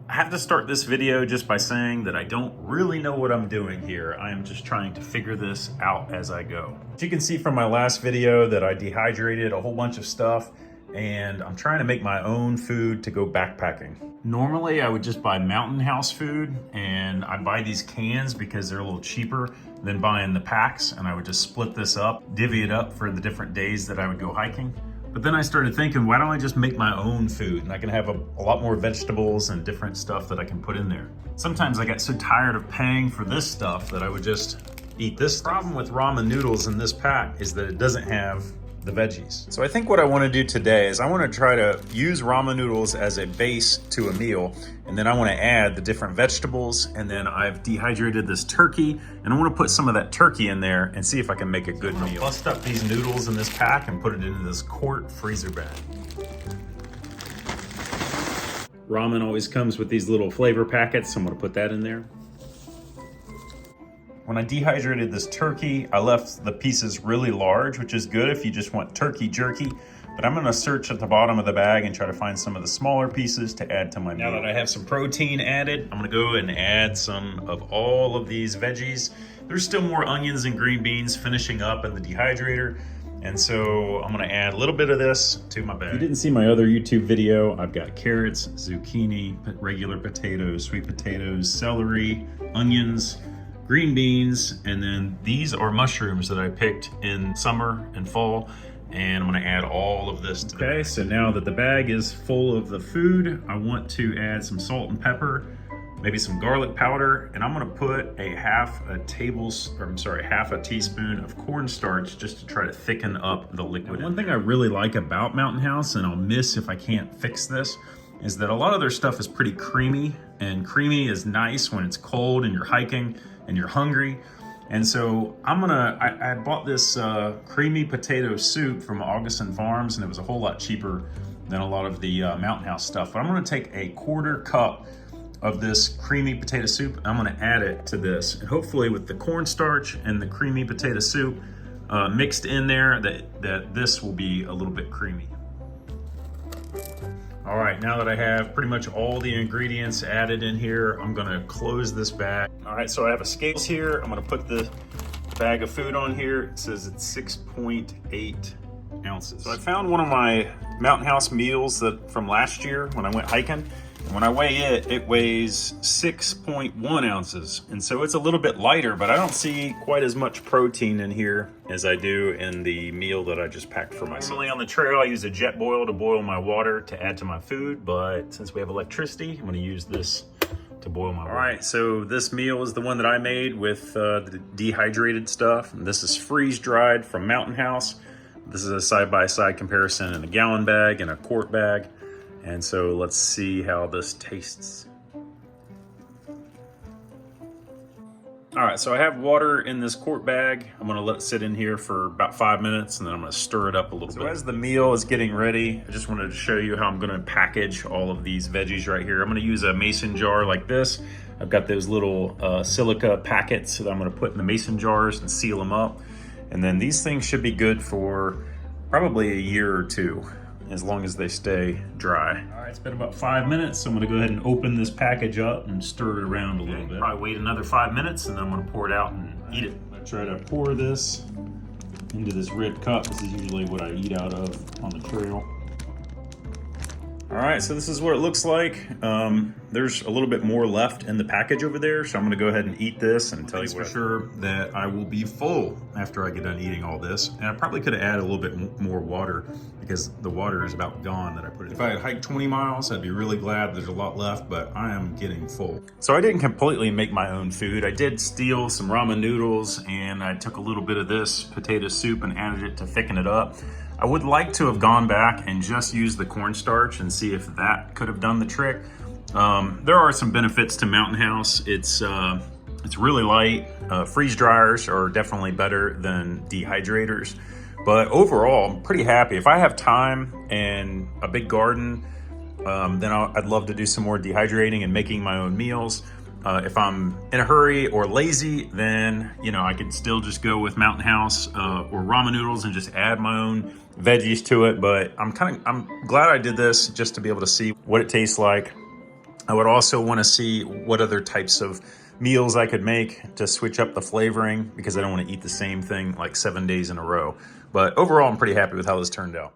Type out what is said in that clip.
I have to start this video just by saying that I don't really know what I'm doing here. I am just trying to figure this out as I go. As you can see from my last video that I dehydrated a whole bunch of stuff and I'm trying to make my own food to go backpacking. Normally I would just buy Mountain House food, and I buy these cans because they're a little cheaper than buying the packs, and I would just split this up, divvy it up for the different days that I would go hiking. But then I started thinking, why don't I just make my own food? And I can have a lot more vegetables and different stuff that I can put in there. Sometimes I got so tired of paying for this stuff that I would just eat this stuff. The problem with ramen noodles in this pack is that it doesn't have the veggies. So I think what I want to do today is I want to try to use ramen noodles as a base to a meal, and then I want to add the different vegetables, and then I've dehydrated this turkey, and I want to put some of that turkey in there and see if I can make a good meal. Bust up these noodles in this pack and put it into this quart freezer bag. Ramen always comes with these little flavor packets, so I'm going to put that in there. When I dehydrated this turkey, I left the pieces really large, which is good if you just want turkey jerky. But I'm gonna search at the bottom of the bag and try to find some of the smaller pieces to add to my meal. Now that I have some protein added, I'm gonna go and add some of all of these veggies. There's still more onions and green beans finishing up in the dehydrator. And so I'm gonna add a little bit of this to my bag. If you didn't see my other YouTube video, I've got carrots, zucchini, regular potatoes, sweet potatoes, celery, onions, green beans, and then these are mushrooms that I picked in summer and fall, and I'm gonna add all of this to the bag. So now that the bag is full of the food, I want to add some salt and pepper, maybe some garlic powder, and I'm gonna put half a teaspoon of cornstarch just to try to thicken up the liquid. One thing I really like about Mountain House, and I'll miss if I can't fix this, is that a lot of their stuff is pretty creamy, and creamy is nice when it's cold and you're hiking and you're hungry. And so I bought this creamy potato soup from Augustin Farms, and it was a whole lot cheaper than a lot of the Mountain House stuff. But I'm gonna take a 1/4 cup of this creamy potato soup, and I'm gonna add it to this. And hopefully with the cornstarch and the creamy potato soup mixed in there, that this will be a little bit creamy. All right, now that I have pretty much all the ingredients added in here, I'm gonna close this bag. All right, so I have a scales here. I'm gonna put the bag of food on here. It says it's 6.8 ounces. So I found one of my Mountain House meals from last year when I went hiking. And when I weigh it, it weighs 6.1 ounces. And so it's a little bit lighter, but I don't see quite as much protein in here as I do in the meal that I just packed for myself. Normally on the trail, I use a jet boil to boil my water to add to my food, but since we have electricity, I'm gonna use this to boil my water. All right, so this meal is the one that I made with the dehydrated stuff. And this is freeze-dried from Mountain House. This is a side-by-side comparison in a gallon bag and a quart bag. And so let's see how this tastes. All right, so I have water in this quart bag. I'm gonna let it sit in here for about 5 minutes, and then I'm gonna stir it up a little bit. So as the meal is getting ready, I just wanted to show you how I'm gonna package all of these veggies right here. I'm gonna use a mason jar like this. I've got those little silica packets that I'm gonna put in the mason jars and seal them up. And then these things should be good for probably a year or two, as long as they stay dry. All right, it's been about 5 minutes, so I'm gonna go ahead and open this package up and stir it around a little bit. Probably wait another 5 minutes, and then I'm gonna pour it out and eat it. I'm gonna try to pour this into this red cup. This is usually what I eat out of on the trail. All right, so this is what it looks like. There's a little bit more left in the package over there, so I'm gonna go ahead and eat this and tell you for sure that I will be full after I get done eating all this. And I probably could have added a little bit more water because the water is about gone that I put in. If I had hiked 20 miles, I'd be really glad there's a lot left, but I am getting full. So I didn't completely make my own food. I did steal some ramen noodles, and I took a little bit of this potato soup and added it to thicken it up. I would like to have gone back and just used the cornstarch and see if that could have done the trick. There are some benefits to Mountain House. It's really light. Freeze dryers are definitely better than dehydrators. But overall, I'm pretty happy. If I have time and a big garden, then I'd love to do some more dehydrating and making my own meals. If I'm in a hurry or lazy, then I could still just go with Mountain House or ramen noodles and just add my own veggies to it. But I'm glad I did this just to be able to see what it tastes like. I would also want to see what other types of meals I could make to switch up the flavoring, because I don't want to eat the same thing like 7 days in a row. But overall, I'm pretty happy with how this turned out.